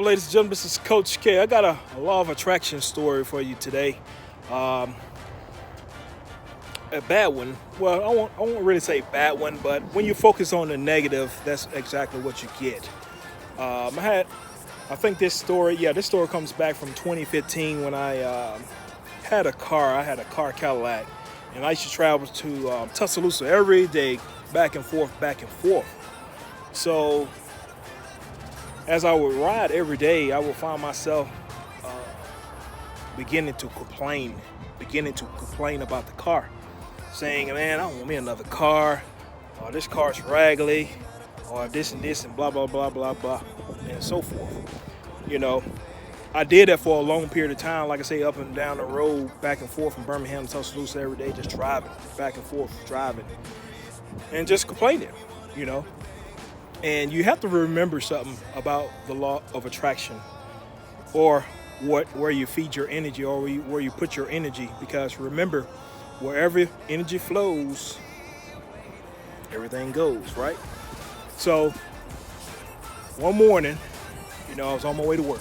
ladies and gentlemen? This is Coach K. I got a law of attraction story for you today. A bad one. Well, I won't really say bad one, but when you focus on the negative, that's exactly what you get. I think this story comes back from 2015 when I had a car. I had a car Cadillac, and I used to travel to Tuscaloosa every day, back and forth. So as I would ride every day, I would find myself beginning to complain about the car, saying, man, I don't want me another car, or this car's raggedy, or this and this and blah, blah, blah, blah, blah, and so forth. You know, I did that for a long period of time, like I say, up and down the road, back and forth from Birmingham to Tuscaloosa every day, just driving, back and forth, driving, and just complaining, you know. And you have to remember something about the law of attraction, or where you feed your energy, or where you put your energy. Because remember, wherever energy flows, everything goes, right? So one morning, you know, I was on my way to work.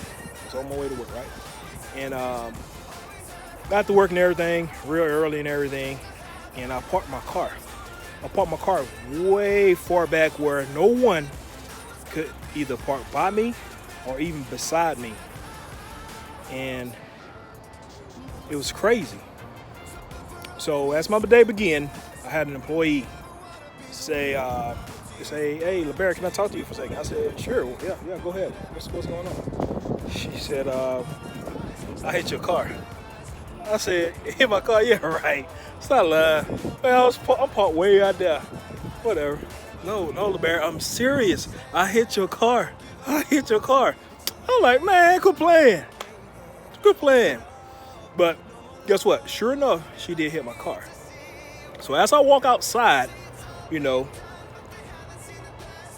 Right? And got to work and everything, real early and everything. And I parked my car. Way far back where no one could either park by me or even beside me. And it was crazy. So as my day began, I had an employee say, hey, LeBaron, can I talk to you for a second? I said, sure, yeah, go ahead. What's going on? She said, I hit your car. I said, hit my car? Yeah, right. Stop lying. Man, I'm parked way out there. Whatever. No, LeBaron, I'm serious. I hit your car. I'm like, man, quit playing. But guess what? Sure enough, she did hit my car. So as I walk outside, you know,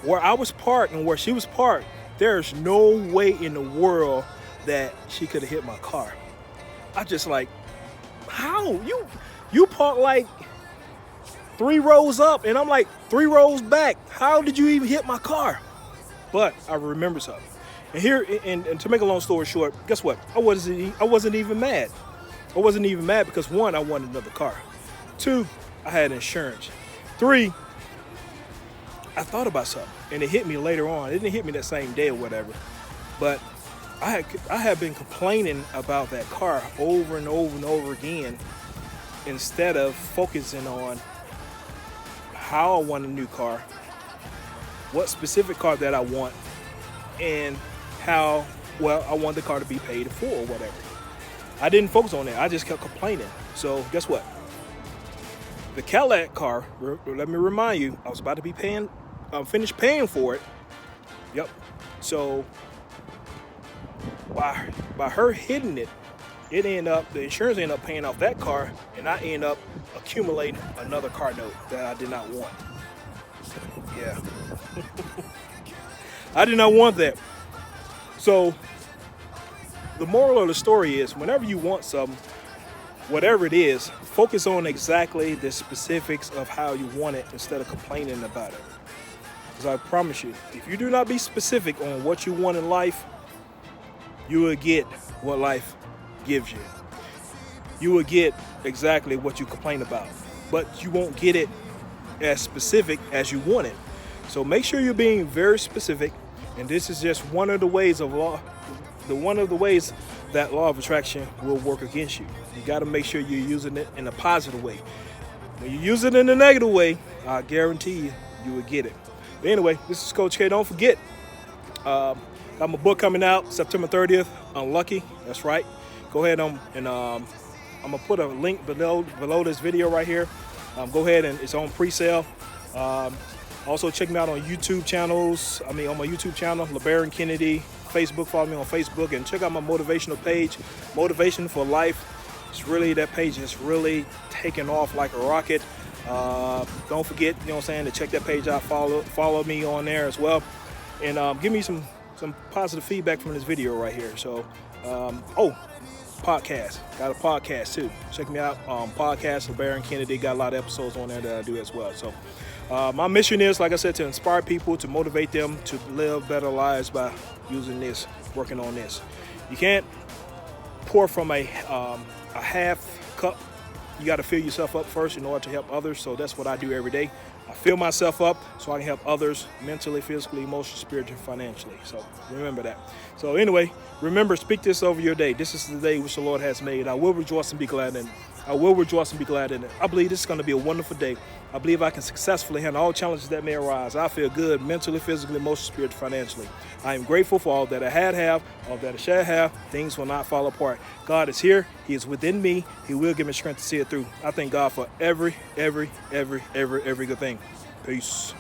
where I was parked and where she was parked, there's no way in the world that she could have hit my car. I just like, how? You parked like 3 rows up, and I'm like 3 rows back. How did you even hit my car? But I remember something. And here, and to make a long story short, guess what? I wasn't even mad. I wasn't even mad because 1, I wanted another car. 2, I had insurance. 3, I thought about something, and it hit me later on. It didn't hit me that same day or whatever, but I had been complaining about that car over and over and over again, instead of focusing on how I want a new car, what specific car that I want, and how well I want the car to be paid for or whatever. I didn't focus on that. I just kept complaining. So guess what? The Cadillac car, let me remind you, I was about to be finished paying for it. Yep. So by her hitting it, the insurance ended up paying off that car, and I ended up accumulating another car note that I did not want. Yeah. I did not want that. So the moral of the story is, whenever you want something, whatever it is, focus on exactly the specifics of how you want it instead of complaining about it. Because I promise you, if you do not be specific on what you want in life, you will get what life gives you. You will get exactly what you complain about, but you won't get it as specific as you want it. So make sure you're being very specific, and this is just one of the ways that law of attraction will work against you. You got to make sure you're using it in a positive way. When you use it in a negative way, I guarantee you will get it. But anyway, this is Coach K. Don't forget, got my book coming out September 30th, Unlucky. That's right. Go ahead and I'm gonna put a link below this video right here. Go ahead, and it's on pre-sale. Also check me out on YouTube channels. On my YouTube channel, LeBaron Kennedy. Facebook, follow me on Facebook, and check out my motivational page, Motivation for Life. That page is really taking off like a rocket. Don't forget, you know what I'm saying, to check that page out. Follow me on there as well, and give me some positive feedback from this video right here. So, podcast. Got a podcast too. Check me out. Podcast, LeBaron Kennedy. Got a lot of episodes on there that I do as well. So my mission is, like I said, to inspire people, to motivate them to live better lives by using this working on this. You can't pour from a half cup. You got to fill yourself up first in order to help others. So that's what I do every day. I fill myself up so I can help others mentally, physically, emotionally, spiritually, financially. So remember that. So anyway, remember, speak this over your day. This is the day which the Lord has made. I will rejoice and be glad in it. I will rejoice and be glad in it. I believe this is going to be a wonderful day. I believe I can successfully handle all challenges that may arise. I feel good mentally, physically, emotionally, spiritually, financially. I am grateful for all that I have, all that I shall have. Things will not fall apart. God is here. He is within me. He will give me strength to see it through. I thank God for every good thing. Peace.